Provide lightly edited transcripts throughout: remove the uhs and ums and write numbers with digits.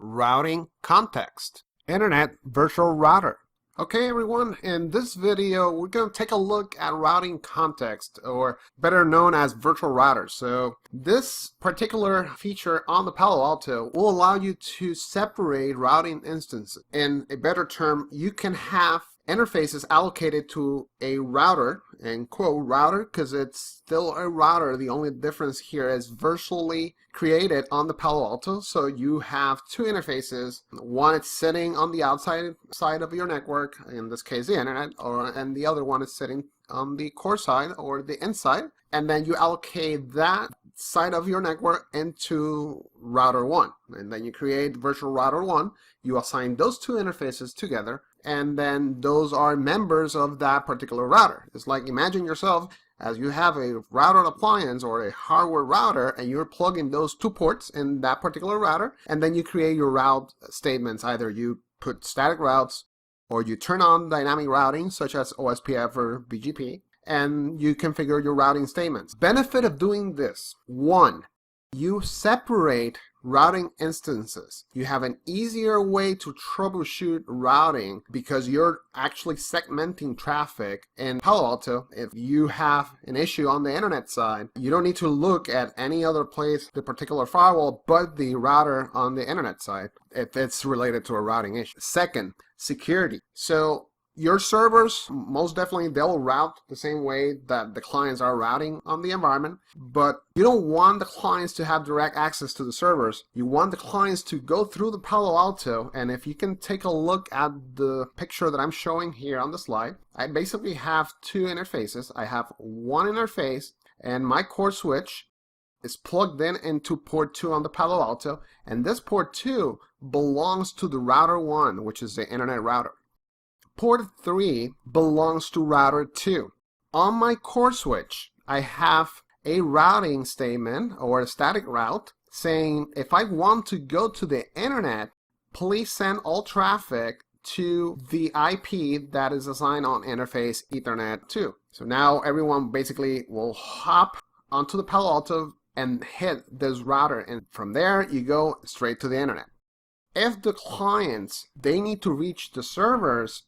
routing context. Internet virtual router. Okay everyone, in this video we're going to take a look at routing context, or better known as virtual routers. So this particular feature on the Palo Alto will allow you to separate routing instances. In a better term, you can have interfaces allocated to a router, and quote router because it's still a router. The only difference here is virtually created on the Palo Alto. So you have two interfaces. One is sitting on the outside side of your network, in this case the internet, and the other one is sitting on the core side or the inside, and then you allocate that side of your network into router 1, and then you create virtual router 1. You assign those two interfaces together, and then those are members of that particular router. It's like, imagine yourself as you have a router appliance or a hardware router, and you're plugging those two ports in that particular router, and then you create your route statements. Either you put static routes or you turn on dynamic routing such as OSPF or BGP, and you configure your routing statements. Benefit of doing this: 1, you separate routing instances. You have an easier way to troubleshoot routing because you're actually segmenting traffic. In Palo Alto, if you have an issue on the internet side, you don't need to look at any other place, the particular firewall, but the router on the internet side if it's related to a routing issue. Second, security. So your servers, most definitely, they'll route the same way that the clients are routing on the environment, but you don't want the clients to have direct access to the servers. You want the clients to go through the Palo Alto, and if you can take a look at the picture that I'm showing here on the slide, I basically have two interfaces. I have one interface, and my core switch is plugged in into port 2 on the Palo Alto, and this port 2 belongs to the router 1, which is the internet router. Port 3 belongs to router 2. On my core switch, I have a routing statement or a static route saying if I want to go to the internet, please send all traffic to the IP that is assigned on interface Ethernet 2. So now everyone basically will hop onto the Palo Alto and hit this router, and from there you go straight to the internet. If the clients, they need to reach the servers,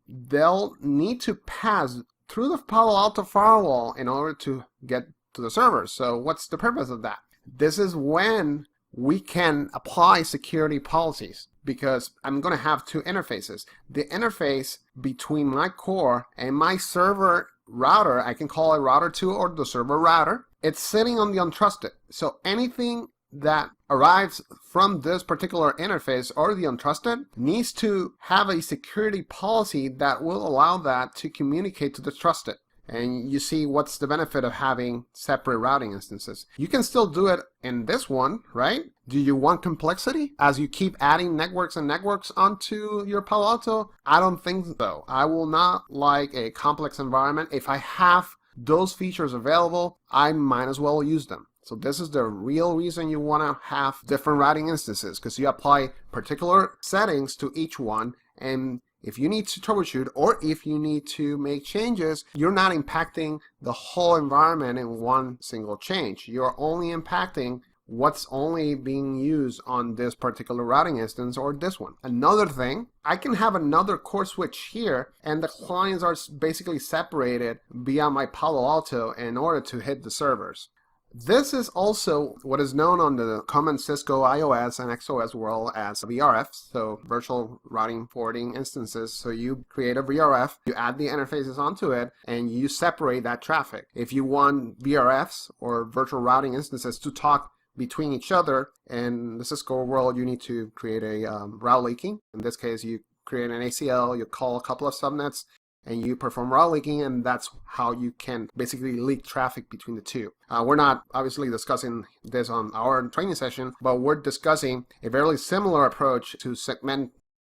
they'll need to pass through the Palo Alto firewall in order to get to the servers. So what's the purpose of that? This is when we can apply security policies, because I'm going to have two interfaces. The interface between my core and my server router, I can call it router 2 or the server router. It's sitting on the untrusted. So anything that arrives from this particular interface or the untrusted needs to have a security policy that will allow that to communicate to the trusted. And you see what's the benefit of having separate routing instances. You can still do it in this one, right? Do you want complexity as you keep adding networks and networks onto your Palo Alto? I don't think so. I will not like a complex environment. If I have those features available, I might as well use them. So this is the real reason you want to have different routing instances, because you apply particular settings to each one, and if you need to troubleshoot or if you need to make changes, you're not impacting the whole environment in one single change. You're only impacting what's only being used on this particular routing instance or this one. Another thing, I can have another core switch here, and the clients are basically separated via my Palo Alto in order to hit the servers. This is also what is known on the common Cisco iOS and XOS world as VRF, so virtual routing forwarding instances. So you create a VRF, you add the interfaces onto it, and you separate that traffic. If you want VRFs or virtual routing instances to talk between each other, in the Cisco world, you need to create a route leaking. In this case, you create an ACL, you call a couple of subnets, and you perform route leaking, and that's how you can basically leak traffic between the two. We're not obviously discussing this on our training session, but we're discussing a very similar approach to segment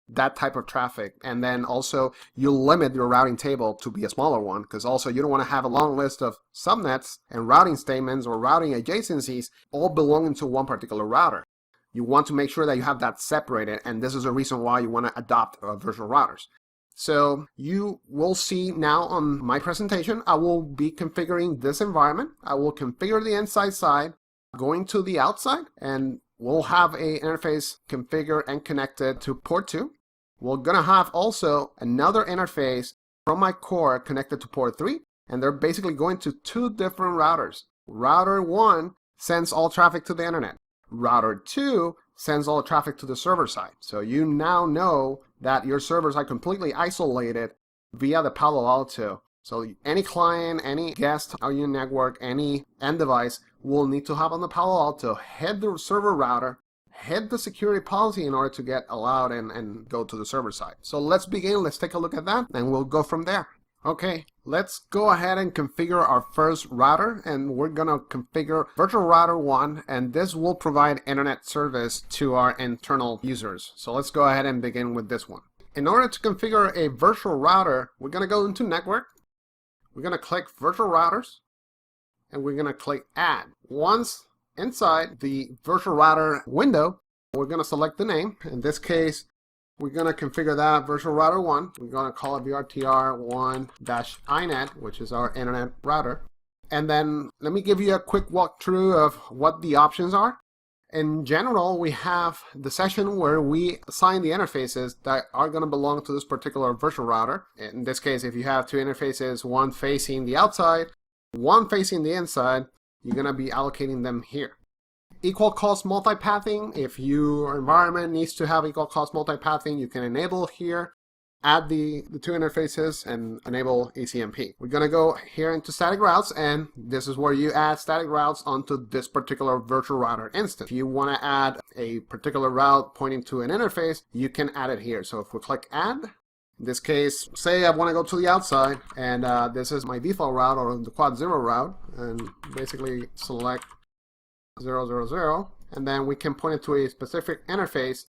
that type of traffic. And then also you limit your routing table to be a smaller one, because also you don't want to have a long list of subnets and routing statements or routing adjacencies all belonging to one particular router. You want to make sure that you have that separated, and this is a reason why you want to adopt virtual routers. So you will see now on my presentation, I will be configuring this environment. I will configure the inside side, going to the outside, and we'll have a interface configured and connected to port 2. We're gonna have also another interface from my core connected to port 3, and they're basically going to two different routers. Router 1 sends all traffic to the internet. Router 2 sends all traffic to the server side. So you now know that your servers are completely isolated via the Palo Alto. So any client, any guest on your network, any end device will need to hop on the Palo Alto, head the server router, head the security policy in order to get allowed and go to the server side. So let's begin. Let's take a look at that, and we'll go from there. Okay, let's go ahead and configure our first router, and we're gonna configure virtual router 1, and this will provide internet service to our internal users. So let's go ahead and begin with this one. In order to configure a virtual router, we're gonna go into network, we're gonna click virtual routers, and we're gonna click add. Once inside the virtual router window, we're gonna select the name. In this case, we're going to configure that virtual router 1. We're going to call it VRTR 1-INET, which is our internet router. And then let me give you a quick walkthrough of what the options are. In general, we have the session where we assign the interfaces that are going to belong to this particular virtual router. In this case, if you have two interfaces, one facing the outside, one facing the inside, you're going to be allocating them here. Equal cost multipathing, if your environment needs to have equal cost multipathing, you can enable here, add the two interfaces, and enable ECMP. We're going to go here into static routes, and this is where you add static routes onto this particular virtual router instance. If you want to add a particular route pointing to an interface, you can add it here. So if we click add, in this case, say I want to go to the outside, and this is my default route, or the quad 0 route, and basically select 000, and then we can point it to a specific interface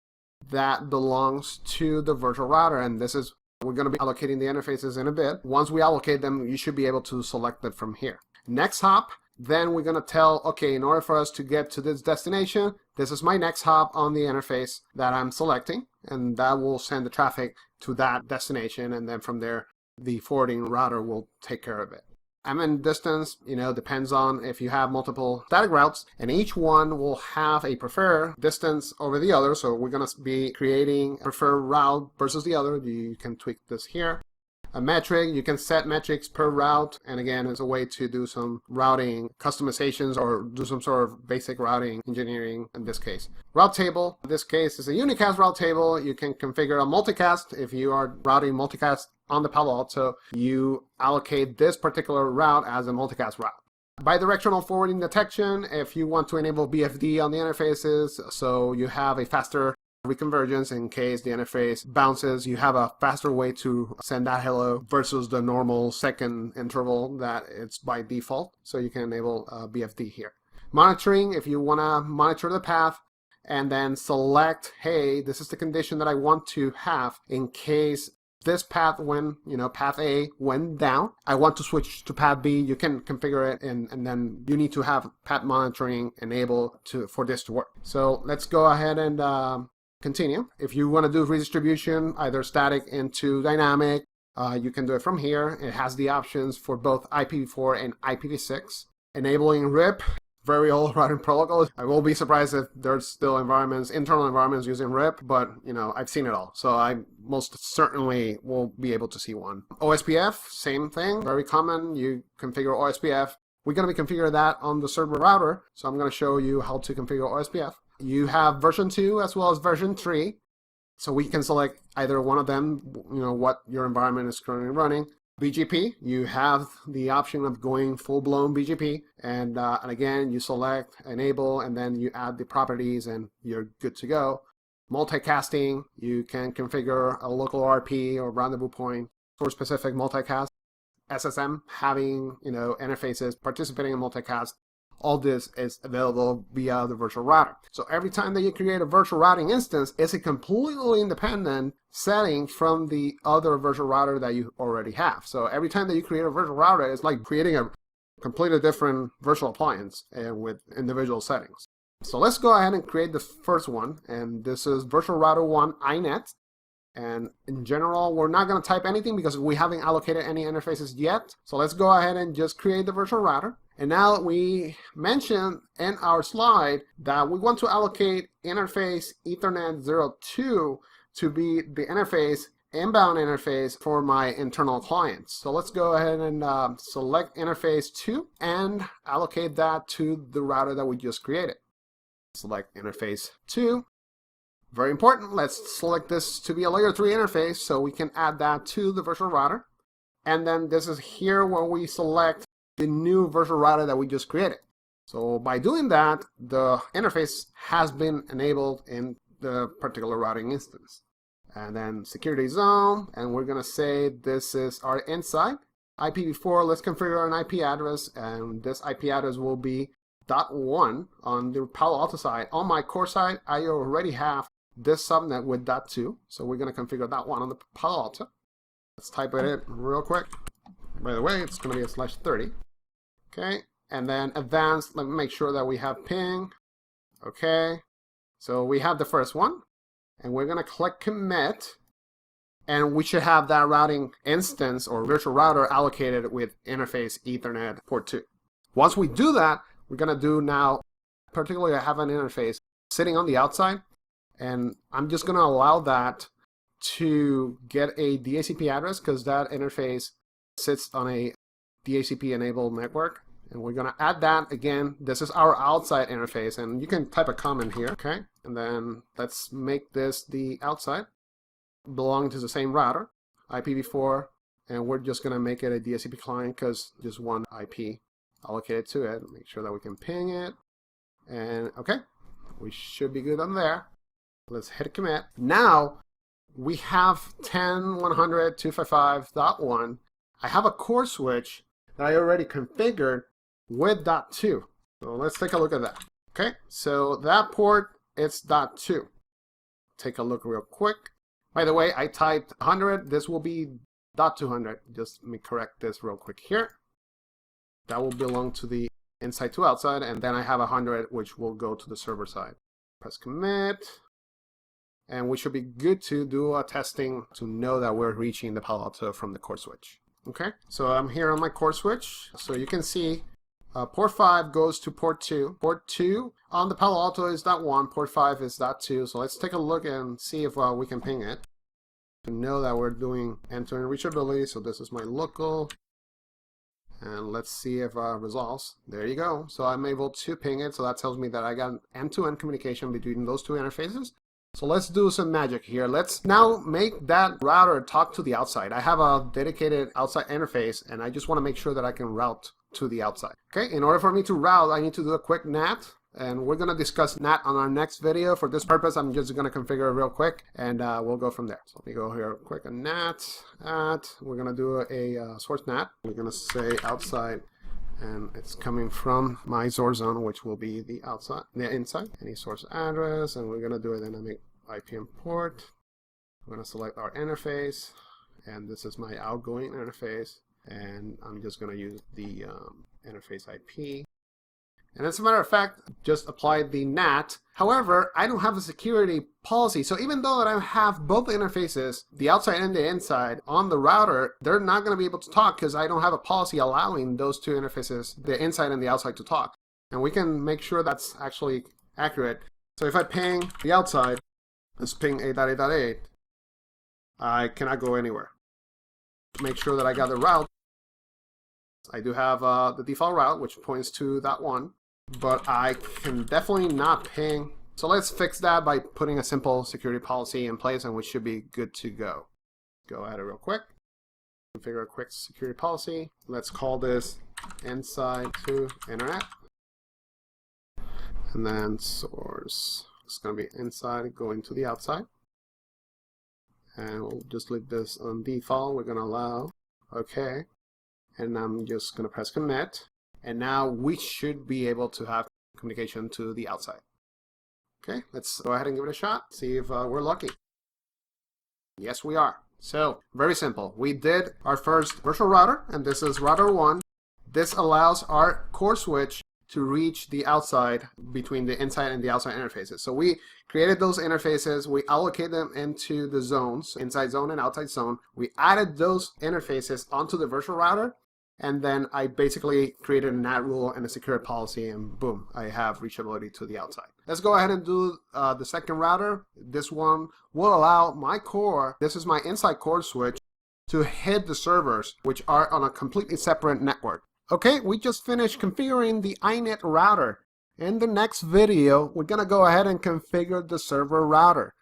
that belongs to the virtual router, and this is, we're going to be allocating the interfaces in a bit. Once we allocate them, you should be able to select it from here. Next hop, then we're going to tell, okay, in order for us to get to this destination, this is my next hop on the interface that I'm selecting, and that will send the traffic to that destination, and then from there, the forwarding router will take care of it. Distance, depends on if you have multiple static routes, and each one will have a preferred distance over the other. So we're going to be creating a preferred route versus the other. You can tweak this here. A metric, you can set metrics per route, and again, it's a way to do some routing customizations or do some sort of basic routing engineering in this case. Route table, in this case, is a unicast route table. You can configure a multicast. If you are routing multicast on the Palo Alto, you allocate this particular route as a multicast route. Bidirectional forwarding detection, if you want to enable BFD on the interfaces, so you have a faster reconvergence in case the interface bounces, you have a faster way to send that hello versus the normal second interval that it's by default. So you can enable BFD here. Monitoring, if you want to monitor the path and then select, hey, this is the condition that I want to have in case this path path A went down, I want to switch to path B. You can configure it, and then you need to have path monitoring enabled for this to work. So let's go ahead and continue. If you want to do redistribution, either static into dynamic, you can do it from here. It has the options for both IPv4 and IPv6. Enabling RIP, very old routing protocol. I will be surprised if there's still internal environments using RIP, but I've seen it all. So I most certainly will be able to see one. OSPF, same thing, very common. You configure OSPF. We're going to be configuring that on the server router. So I'm going to show you how to configure OSPF. You have version 2 as well as version 3. So we can select either one of them, what your environment is currently running. BGP, you have the option of going full-blown BGP, and again, you select enable, and then you add the properties, and you're good to go. Multicasting, you can configure a local RP or rendezvous point for specific multicast. SSM, having interfaces participating in multicast. All this is available via the virtual router. So every time that you create a virtual routing instance, it's a completely independent setting from the other virtual router that you already have. So every time that you create a virtual router, it's like creating a completely different virtual appliance with individual settings. So let's go ahead and create the first one, and this is virtual router 1 INET. And in general, we're not going to type anything because we haven't allocated any interfaces yet. So let's go ahead and just create the virtual router. And now we mentioned in our slide that we want to allocate interface Ethernet 02 to be the interface, inbound interface for my internal clients. So let's go ahead and select interface 2 and allocate that to the router that we just created. Select interface 2. Very important, let's select this to be a layer 3 interface so we can add that to the virtual router. And then this is here where we select the new virtual router that we just created. So by doing that, the interface has been enabled in the particular routing instance. And then security zone, and we're gonna say this is our inside. IPv4, let's configure an IP address, and this IP address will be .1 on the Palo Alto side. On my core side, I already have this subnet with .2, so we're going to configure that one on the Palo Alto. Let's type it in real quick. By the way, it's going to be a /30. Okay, and then advanced, let me make sure that we have ping. Okay, so we have the first one, and we're going to click commit, and we should have that routing instance or virtual router allocated with interface Ethernet port 2. Once we do that, we're going to do now, particularly I have an interface sitting on the outside, and I'm just going to allow that to get a DHCP address because that interface sits on a DHCP enabled network. And we're going to add that again. This is our outside interface, and you can type a comment here, okay? And then let's make this the outside, belonging to the same router, IPv4, and we're just going to make it a DHCP client because just one IP allocated to it. Make sure that we can ping it, and okay, we should be good on there. Let's hit commit. Now we have 10.100.255.1. I have a core switch that I already configured with .2. So let's take a look at that. Okay, so that port, it's .2. Take a look real quick. By the way, I typed 100. This will be .200. Just let me correct this real quick here. That will belong to the inside to outside, and then I have 100, which will go to the server side. Press commit, and we should be good to do a testing to know that we're reaching the Palo Alto from the core switch. Okay, so I'm here on my core switch, so you can see port 5 goes to port 2. Port 2 on the Palo Alto is .1, port 5 is .2, so let's take a look and see if we can ping it to know that we're doing end-to-end reachability. So this is my local, and let's see if resolves. There you go. So I'm able to ping it, so that tells me that I got end-to-end communication between those two interfaces. So let's do some magic here. Let's now make that router talk to the outside. I have a dedicated outside interface, and I just want to make sure that I can route to the outside. Okay, in order for me to route, I need to do a quick NAT, and we're going to discuss NAT on our next video. For this purpose, I'm just going to configure it real quick, and we'll go from there. So let me go here quick, a NAT, we're going to do a source NAT. We're going to say outside, and it's coming from my source zone, which will be the outside, the inside, any source address, and we're going to do a dynamic IP import. I'm going to select our interface, and this is my outgoing interface, and I'm just going to use the interface IP. And as a matter of fact, just applied the NAT. However, I don't have a security policy. So even though I have both interfaces, the outside and the inside, on the router, they're not going to be able to talk because I don't have a policy allowing those two interfaces, the inside and the outside, to talk. And we can make sure that's actually accurate. So if I ping the outside, let's ping 8.8.8, I cannot go anywhere. Make sure that I got the route. I do have the default route, which points to that one, but I can definitely not ping. So let's fix that by putting a simple security policy in place, and we should be good to go. Go at it real quick. Configure a quick security policy. Let's call this inside to internet. And then source. It's going to be inside going to the outside. And we'll just leave this on default. We're going to allow. Okay. And I'm just going to press commit. And now we should be able to have communication to the outside. Okay, let's go ahead and give it a shot. See if we're lucky. Yes, we are. So, very simple. We did our first virtual router, and this is router 1. This allows our core switch to reach the outside between the inside and the outside interfaces. So we created those interfaces, we allocate them into the zones, inside zone and outside zone. We added those interfaces onto the virtual router, and then I basically created a NAT rule and a security policy, and boom, I have reachability to the outside. Let's go ahead and do the second router. This one will allow my core, this is my inside core switch, to hit the servers, which are on a completely separate network. Okay, we just finished configuring the INET router. In the next video, we're going to go ahead and configure the server router.